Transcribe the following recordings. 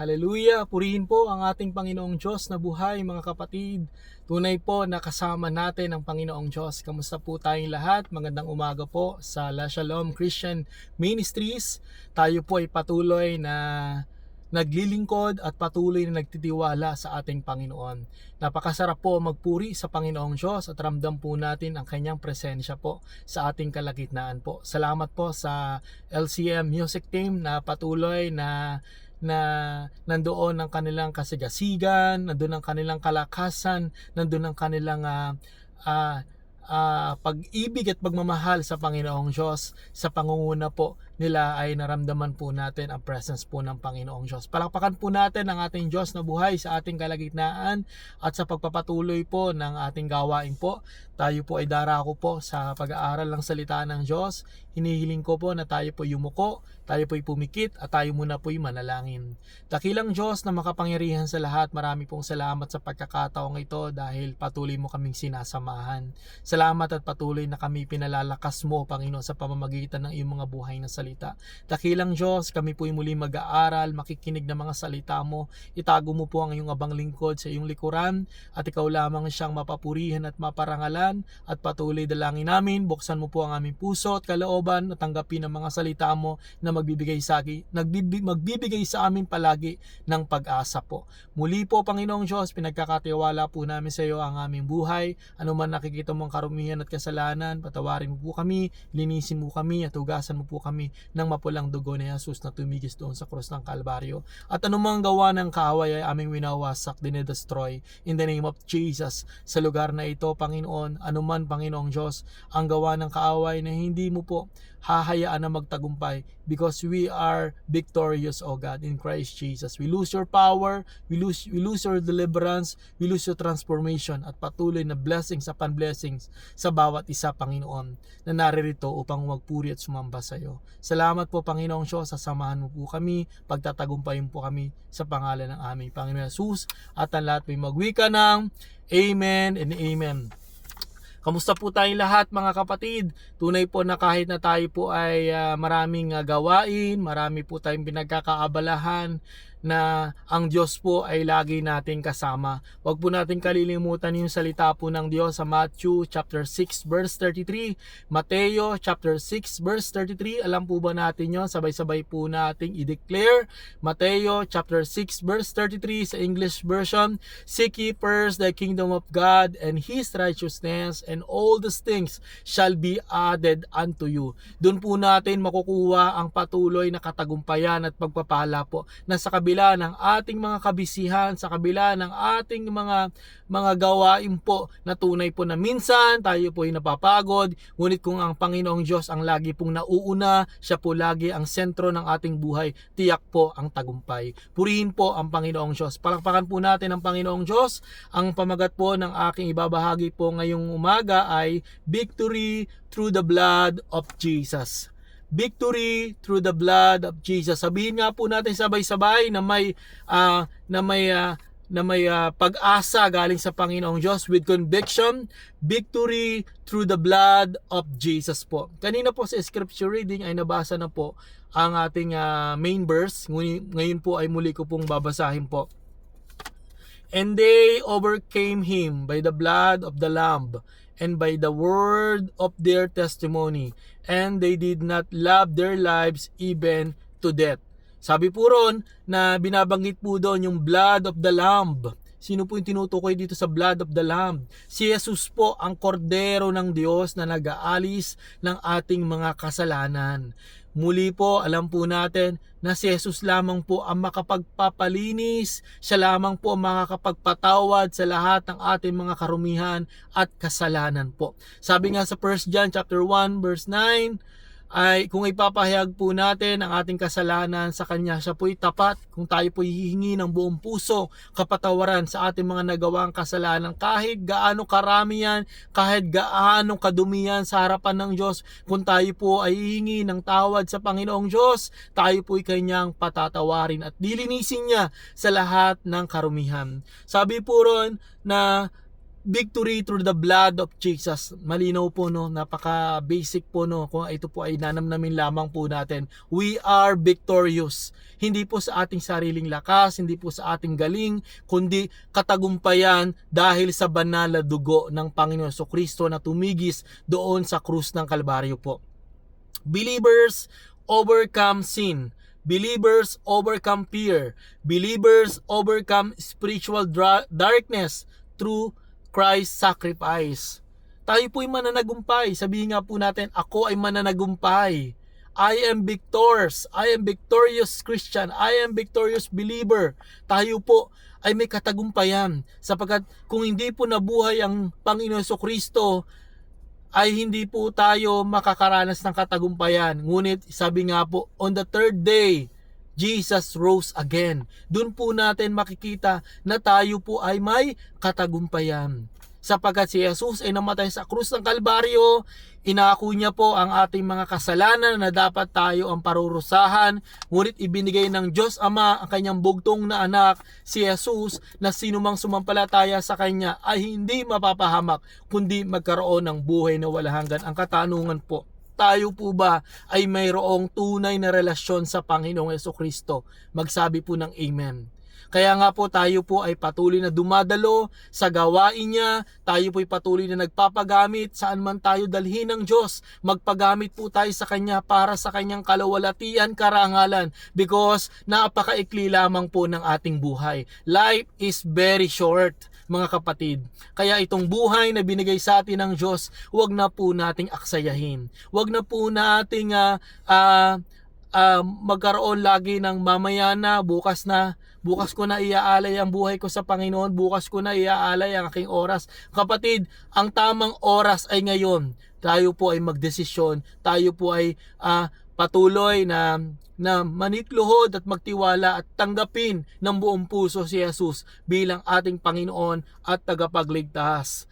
Hallelujah! Purihin po ang ating Panginoong Diyos na buhay, mga kapatid. Tunay po na kasama natin ang Panginoong Diyos. Kamusta po tayong lahat? Magandang umaga po sa La Shalom Christian Ministries. Tayo po ay patuloy na naglilingkod at patuloy na nagtitiwala sa ating Panginoon. Napakasarap po magpuri sa Panginoong Diyos at ramdam po natin ang kanyang presensya po sa ating kalagitnaan po. Salamat po sa LCM Music Team na patuloy na nandoon ang kanilang kasigasigan, nandoon ang kanilang kalakasan, nandoon ang kanilang pag-ibig at pagmamahal sa Panginoong Diyos. Sa pangunguna po nila ay naramdaman po natin ang presence po ng Panginoong Diyos. Palakpakan po natin ang ating Diyos na buhay sa ating kalagitnaan at sa pagpapatuloy po ng ating gawain po. Tayo po ay darako po sa pag-aaral ng salita ng Diyos. Hinihiling ko po na tayo po yumuko, tayo po ay pumikit at tayo muna po ay manalangin. Dakilang Diyos na makapangyarihan sa lahat, marami pong salamat sa pagkakataong ito dahil patuloy mo kaming sinasamahan. Salamat at patuloy na kami pinalalakas mo, Panginoon, sa pamamagitan ng iyong mga buhay na salita. Dakilang Diyos, kami po ay muli mag-aaral, makikinig ng mga salita mo. Itago mo po ang iyong abang lingkod sa iyong likuran at ikaw lamang siyang mapapurihan at maparangalan at patuloy dalangin namin. Buksan mo po ang aming puso at kalooban at tanggapin ang mga salita mo na magbibigay sa amin palagi ng pag-asa po. Muli po, Panginoong Diyos, pinagkakatiwala po namin sa iyo ang aming buhay. Ano man nakikita mong karumihan at kasalanan, patawarin mo po kami, linisin mo kami at hugasan mo po kami ng mapulang dugo ni Jesus na tumigis doon sa krus ng Kalbaryo. At anumang gawa ng kaaway ay aming winawasak, dinedestroy in the name of Jesus sa lugar na ito, Panginoon. Anuman, Panginoong Diyos, ang gawa ng kaaway na hindi mo po hahayaan na magtagumpay because we are victorious, O God, in Christ Jesus. We lose your power, we lose your deliverance, we lose your transformation at patuloy na blessings upon blessings sa bawat isa, Panginoon, na naririto upang magpuri at sumamba sa iyo. Salamat po, Panginoong Diyos, sasamahan mo po kami, pagtatagumpayin po kami sa pangalan ng aming Panginoon Jesus at ang lahat may magwika ng Amen and Amen. Kamusta po tayong lahat, mga kapatid? Tunay po na kahit na tayo po ay maraming gawain, marami po tayong pinagkakaabalahan, na ang Diyos po ay lagi nating kasama. Huwag po natin kalilimutan yung salita po ng Diyos sa Matthew chapter 6 verse 33, Mateo chapter 6 verse 33. Alam po ba natin yun? Sabay-sabay po nating i-declare. Mateo chapter 6 verse 33 sa English version. Seek ye first the kingdom of God and His righteousness, and all these things shall be added unto you. Doon po natin makukuha ang patuloy na katagumpayan at pagpapala po na sa kabila ng ating mga kabisihan, sa kabila ng ating mga gawain po na tunay po na minsan tayo po ay napapagod, ngunit kung ang Panginoong Diyos ang lagi pong nauuna, siya po lagi ang sentro ng ating buhay, tiyak po ang tagumpay. Purihin po ang Panginoong Diyos. Palakpakan po natin ang Panginoong Diyos. Ang pamagat po ng aking ibabahagi po ngayong umaga ay Victory through the blood of Jesus. Victory through the blood of Jesus. Sabihin nga po natin sabay-sabay na may pag-asa galing sa Panginoong Diyos with conviction. Victory through the blood of Jesus po. Kanina po sa scripture reading ay nabasa na po ang ating main verse. Ngayon po ay muli ko pong babasahin po. And they overcame him by the blood of the Lamb and by the word of their testimony, and they did not love their lives even to death. Sabi po ron na binabanggit po doon yung blood of the Lamb. Sino po yung tinutukoy dito sa blood of the Lamb? Si Jesus po ang kordero ng Diyos na nag-aalis ng ating mga kasalanan. Muli po, alam po natin na si Jesus lamang po ang makapagpapalinis, siya lamang po ang makakapagpatawad sa lahat ng ating mga karumihan at kasalanan po. Sabi nga sa 1 John chapter 1 verse 9, ay kung ipapahayag po natin ang ating kasalanan sa Kanya, siya po'y tapat. Kung tayo po'y hihingi ng buong puso kapatawaran sa ating mga nagawang kasalanan, kahit gaano karami yan, kahit gaano kadumi yan sa harapan ng Diyos, kung tayo po ay hihingi ng tawad sa Panginoong Diyos, tayo po'y Kanyang patatawarin at dilinisin niya sa lahat ng karumihan. Sabi po ron na Victory through the blood of Jesus. Malinaw po, no, napaka basic po, no, kung ito po ay nanamnamin lamang po natin. We are victorious. Hindi po sa ating sariling lakas, hindi po sa ating galing, kundi katagumpayan dahil sa banal na dugo ng Panginoon Jesucristo na tumigis doon sa krus ng Kalbaryo po. Believers overcome sin. Believers overcome fear. Believers overcome spiritual darkness through Christ's sacrifice. Tayo po'y mananagumpay. Sabihin nga po natin, ako ay mananagumpay. I am victorious. I am victorious Christian. I am victorious believer. Tayo po ay may katagumpayan. Sapagkat kung hindi po nabuhay ang Panginoon Jesucristo, ay hindi po tayo makakaranas ng katagumpayan. Ngunit sabi nga po, on the third day, Jesus rose again. Doon po natin makikita na tayo po ay may katagumpayan. Sapagkat si Jesus ay namatay sa krus ng Kalbaryo, inako niya po ang ating mga kasalanan na dapat tayo ang parurusahan. Ngunit ibinigay ng Diyos Ama ang kanyang bugtong na anak, si Jesus, na sinumang sumampalataya sa kanya ay hindi mapapahamak, kundi magkaroon ng buhay na walang hanggan. Ang katanungan po, tayo po ba ay mayroong tunay na relasyon sa Panginoong Jesucristo? Magsabi po ng Amen. Kaya nga po tayo po ay patuloy na dumadalo sa gawain niya. Tayo po ay patuloy na nagpapagamit saan man tayo dalhin ng Diyos. Magpagamit po tayo sa Kanya para sa Kanyang kalawalatian, karangalan. Because napakaikli lamang po ng ating buhay. Life is very short, mga kapatid. Kaya itong buhay na binigay sa atin ng Diyos, huwag na po nating aksayahin. Huwag na po nating magkaroon lagi ng mamaya na, bukas ko na iaalay ang buhay ko sa Panginoon, bukas ko na iaalay ang aking oras. Kapatid, ang tamang oras ay ngayon. Tayo po ay magdesisyon, tayo po ay patuloy na manitluhod at magtiwala at tanggapin ng buong puso si Jesus bilang ating Panginoon at tagapagligtas.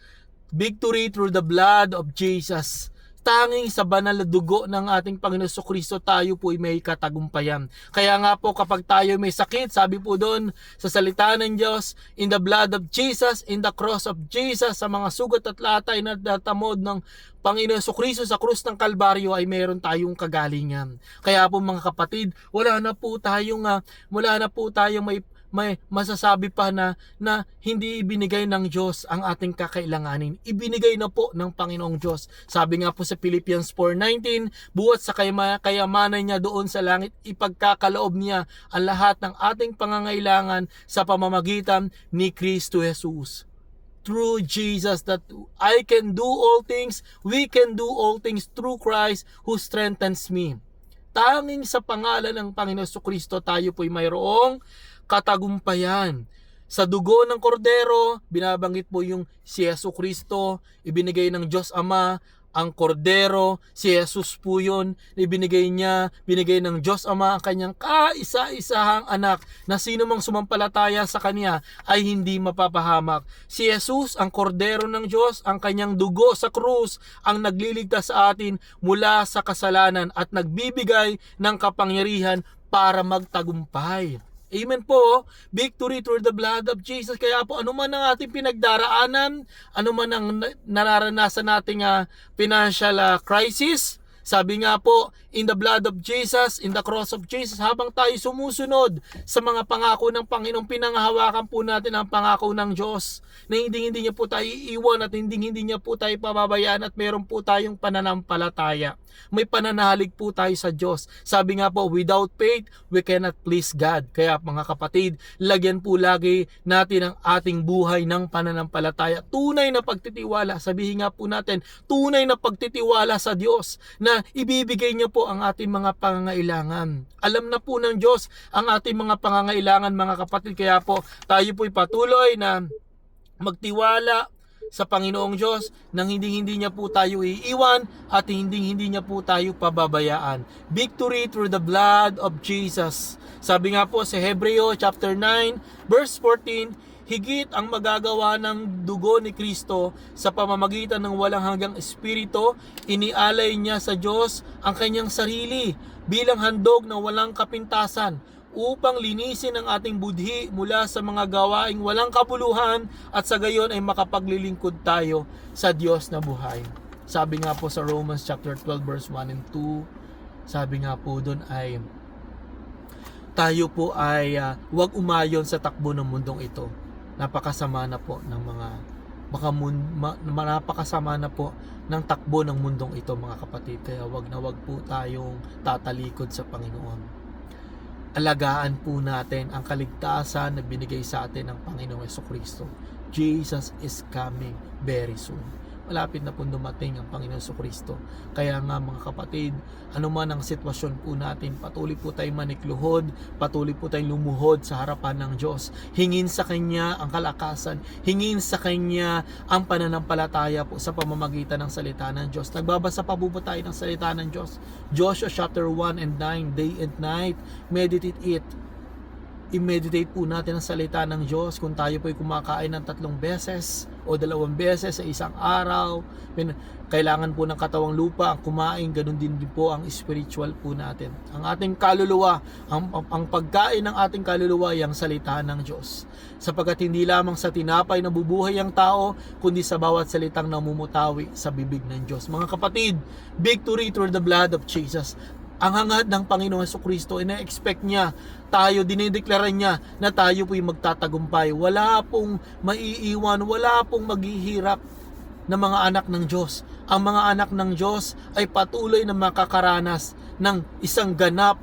Victory through the blood of Jesus. Tanging sa banal na dugo ng ating Panginoon Jesucristo tayo po ay may katagumpayan. Kaya nga po kapag tayo may sakit, sabi po doon sa salita ng Diyos, in the blood of Jesus, in the cross of Jesus, sa mga sugat at latay na natamod ng Panginoon Jesucristo sa krus ng Kalbaryo ay meron tayong kagalingan. Kaya po mga kapatid, wala na po tayong may masasabi pa na hindi ibinigay ng Diyos ang ating kakailanganin. Ibinigay na po ng Panginoong Diyos. Sabi nga po sa Philippians 4:19, buhat sa kayamanan niya doon sa langit, ipagkakaloob niya ang lahat ng ating pangangailangan sa pamamagitan ni Kristo Jesus. Through Jesus, that I can do all things, we can do all things through Christ who strengthens me. Tanging sa pangalan ng Panginoon Jesucristo tayo po'y mayroong katagumpayan. Sa dugo ng kordero, binabanggit po yung si Jesucristo, ibinigay ng Diyos Ama ang kordero, si Jesus po yun, binigay ng Diyos Ama ang kanyang kaisa-isahang anak na sino mang sumampalataya sa kanya ay hindi mapapahamak. Si Jesus, ang kordero ng Diyos, ang kanyang dugo sa krus, ang nagliligtas sa atin mula sa kasalanan at nagbibigay ng kapangyarihan para magtagumpay. Amen po. Victory through the blood of Jesus. Kaya po anuman ang ating pinagdaraanan, anuman ang nararanasan nating financial crisis, sabi nga po, in the blood of Jesus, in the cross of Jesus, habang tayo sumusunod sa mga pangako ng Panginoon, pinanghahawakan po natin ang pangako ng Diyos na hindi niya po tayo iiwan at hindi niya po tayo pababayaan at meron po tayong pananampalataya. May pananalig po tayo sa Diyos. Sabi nga po, without faith, we cannot please God. Kaya mga kapatid, lagyan po lagi natin ang ating buhay ng pananampalataya. Tunay na pagtitiwala. Sabihin nga po natin, tunay na pagtitiwala sa Diyos na ibibigay niya po ang ating mga pangangailangan. Alam na po ng Diyos ang ating mga pangangailangan, mga kapatid. Kaya po tayo po'y patuloy na magtiwala sa Panginoong Diyos nang hindi niya po tayo iiwan at hindi niya po tayo pababayaan. Victory through the blood of Jesus. Sabi nga po sa Hebreo chapter 9 verse 14, higit ang magagawa ng dugo ni Kristo sa pamamagitan ng walang hanggang espiritu, inialay niya sa Diyos ang kanyang sarili bilang handog na walang kapintasan upang linisin ang ating budhi mula sa mga gawaing walang kabuluhan at sa gayon ay makapaglilingkod tayo sa Diyos na buhay. Sabi nga po sa Romans chapter 12 verse 1 and 2, sabi nga po doon ay tayo po ay huwag umayon sa takbo ng mundong ito. Napakasama na po ng napakasama na po ng takbo ng mundong ito, mga kapatid. Kaya wag po tayong tatalikod sa Panginoon. Alagaan po natin ang kaligtasan na binigay sa atin ng Panginoong Jesucristo. Jesus is coming very soon. Malapit na po dumating ang Panginoong Jesucristo. Kaya nga mga kapatid, anuman ang sitwasyon po natin, patuloy po tayong manikluhod, patuloy po tayong lumuhod sa harapan ng Diyos. Hingin sa Kanya ang kalakasan, hingin sa Kanya ang pananampalataya po sa pamamagitan ng salita ng Diyos. Nagbabasa pa po tayo ng salita ng Diyos. Joshua chapter 1 and 9, day and night, meditate it. I-meditate po natin ang salita ng Diyos. Kung tayo po ay kumakain ng 3 beses o 2 beses sa isang araw, kailangan po ng katawang lupa ang kumain, ganun din po ang spiritual po natin. Ang ating kaluluwa, ang pagkain ng ating kaluluwa ay ang salita ng Diyos. Sapagkat hindi lamang sa tinapay nabubuhay ang tao, kundi sa bawat salitang namumutawi sa bibig ng Diyos. Mga kapatid, victory through the blood of Jesus. Ang hangad ng Panginoong Jesucristo, ina-expect niya, tayo, dinideklara niya na tayo po'y magtatagumpay. Wala pong maiiwan, wala pong maghihirap na mga anak ng Diyos. Ang mga anak ng Diyos ay patuloy na makakaranas ng isang ganap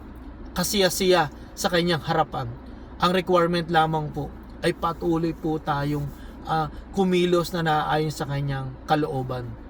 kasiyasiya sa kanyang harapan. Ang requirement lamang po ay patuloy po tayong kumilos na naayon sa kanyang kalooban.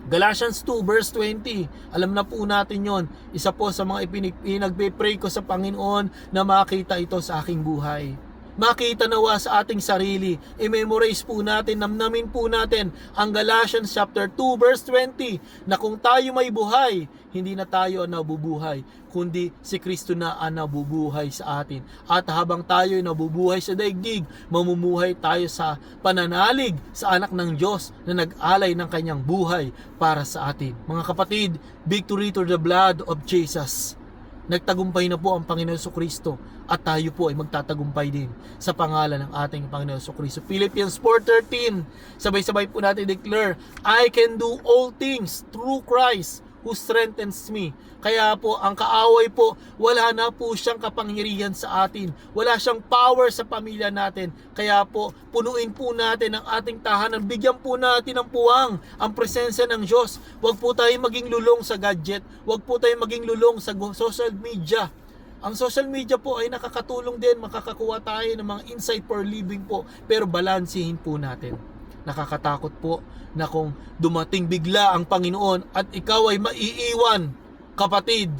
Galatians 2 verse 20, alam na po natin yon. Isa po sa mga pinagpe-pray ko sa Panginoon na makita ito sa aking buhay. Makita nawa sa ating sarili, i-memorize po natin, namnamin po natin ang Galatians chapter 2 verse 20, na kung tayo may buhay, hindi na tayo ang nabubuhay, kundi si Kristo na ang nabubuhay sa atin. At habang tayo ay nabubuhay sa daigdig, mamumuhay tayo sa pananalig sa anak ng Diyos na nag-alay ng kanyang buhay para sa atin. Mga kapatid, victory through the blood of Jesus. Nagtagumpay na po ang Panginoon Jesucristo at tayo po ay magtatagumpay din sa pangalan ng ating Panginoon Jesucristo. Philippians 4:13, sabay-sabay po natin declare, I can do all things through Christ who strengthens me. Kaya po ang kaaway po, wala na po siyang kapangyarihan sa atin. Wala siyang power sa pamilya natin. Kaya po, punuin po natin ang ating tahanan. Bigyan po natin ng puwang ang presensya ng Diyos. Huwag po tayo maging lulong sa gadget. Huwag po tayo maging lulong sa social media. Ang social media po ay nakakatulong din. Makakakuha tayo ng mga insight for living po. Pero balansihin po natin. Nakakatakot po na kung dumating bigla ang Panginoon at ikaw ay maiiwan, kapatid,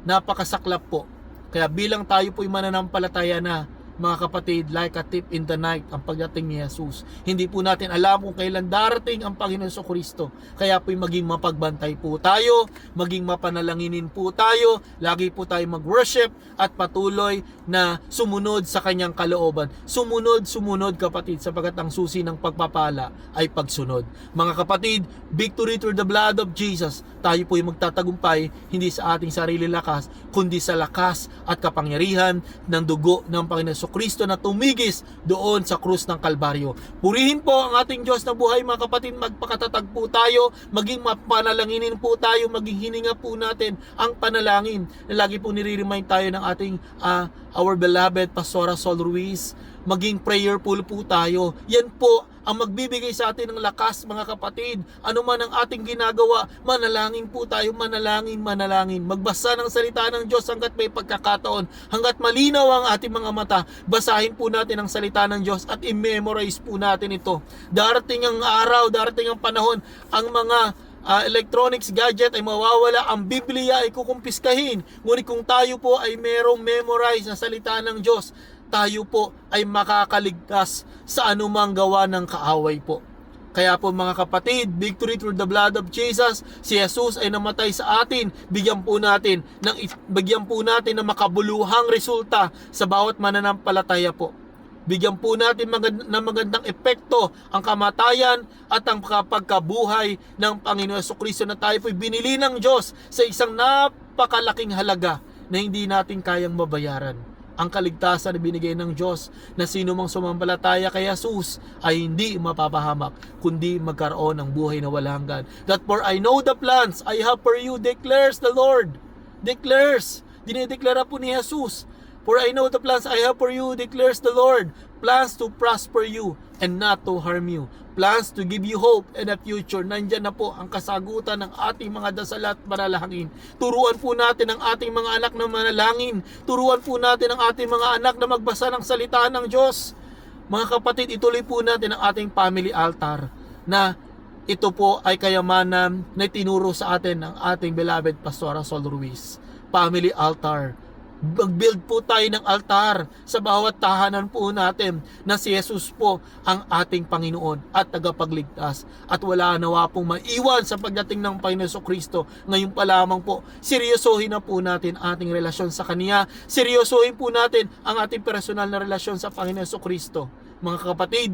napakasaklap po. Kaya bilang tayo po'y mananampalataya na, mga kapatid, like a thief in the night ang pagdating ni Jesus. Hindi po natin alam kung kailan darating ang Panginoon Jesucristo. Kaya po'y maging mapagbantay po tayo, maging mapanalanginin po tayo, lagi po tayo mag-worship at patuloy na sumunod sa kanyang kalooban. Sumunod kapatid, sapagkat ang susi ng pagpapala ay pagsunod. Mga kapatid, victory through the blood of Jesus. Tayo po'y magtatagumpay hindi sa ating sarili lakas, kundi sa lakas at kapangyarihan ng dugo ng Panginoon Kristo na tumigis doon sa krus ng Kalbaryo. Purihin po ang ating Diyos na buhay, mga kapatid. Magpakatatag po tayo, maging mapanalanginin po tayo, maging hininga po natin ang panalangin. Lagi po nire-remind tayo ng ating our beloved Pastora Sol Ruiz. Maging prayerful po tayo. Yan po ang magbibigay sa atin ng lakas, mga kapatid. Ano man ang ating ginagawa, manalangin po tayo, manalangin. Magbasa ng salita ng Diyos hanggat may pagkakataon, hanggat malinaw ang ating mga mata. Basahin po natin ang salita ng Diyos at i-memorize po natin ito. Darating ang araw, darating ang panahon, ang mga electronics gadget ay mawawala, ang Biblia ay kukumpiskahin. Ngunit kung tayo po ay merong memorize na salita ng Diyos, tayo po ay makakaligtas sa anumang gawa ng kaaway po. Kaya po mga kapatid, victory through the blood of Jesus. Si Jesus ay namatay sa atin. Bigyan po natin ng makabuluhang resulta sa bawat mananampalataya po. Bigyan po natin ng magandang epekto ang kamatayan at ang pagkabuhay ng Panginoon Jesucristo na tayo po'y binili ng Diyos sa isang napakalaking halaga na hindi natin kayang mabayaran. ang kaligtasan na binigay ng Diyos, na sino mang sumampalataya kay Jesus ay hindi mapapahamak, kundi magkaroon ng buhay na walang hanggan. That for I know the plans I have for you, declares the Lord. Declares, dinideklara po ni Jesus. For I know the plans I have for you, declares the Lord. Plans to prosper you and not to harm you. Plans to give you hope and a future. Nandyan na po ang kasagutan ng ating mga dasal at manalangin. Turuan po natin ang ating mga anak na manalangin. Turuan po natin ang ating mga anak na magbasa ng salita ng Diyos. Mga kapatid, ituloy po natin ang ating family altar, na ito po ay kayamanan na tinuro sa atin ng ating beloved Pastor Sol Ruiz. Family altar. Mag-build po tayo ng altar sa bawat tahanan po natin, na si Jesus po ang ating Panginoon at tagapagligtas, at wala nawa pong maiwan sa pagdating ng Panginoon Kristo. Ngayon pa lamang po, seryosohin na po natin ating relasyon sa Kanya. Seryosohin po natin ang ating personal na relasyon sa Panginoon Kristo. Mga kapatid,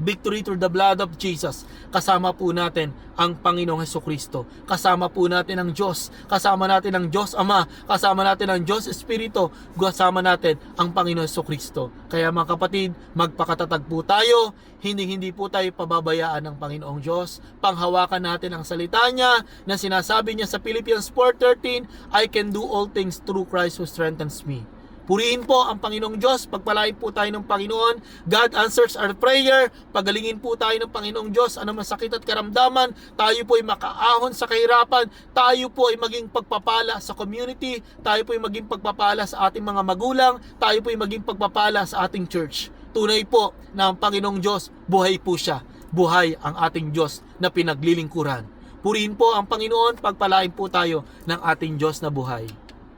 victory through the blood of Jesus. Kasama po natin ang Panginoong Hesukristo. Kasama po natin ang Diyos. Kasama natin ang Diyos Ama. Kasama natin ang Diyos Espiritu. Kasama natin ang Panginoong Hesukristo. Kaya mga kapatid, magpakatatag po tayo. Hindi po tayo pababayaan ng Panginoong Diyos. Panghawakan natin ang salita niya, na sinasabi niya sa Philippians 4:13, I can do all things through Christ who strengthens me. Purihin po ang Panginoong Diyos, pagpalain po tayo ng Panginoon. God answers our prayer. Pagalingin po tayo ng Panginoong Diyos. Ano man sakit at karamdaman, tayo po ay makaahon sa kahirapan. Tayo po ay maging pagpapala sa community. Tayo po ay maging pagpapala sa ating mga magulang. Tayo po ay maging pagpapala sa ating church. Tunay po na ang Panginoong Diyos, buhay po siya. Buhay ang ating Diyos na pinaglilingkuran. Purihin po ang Panginoon, pagpalain po tayo ng ating Diyos na buhay.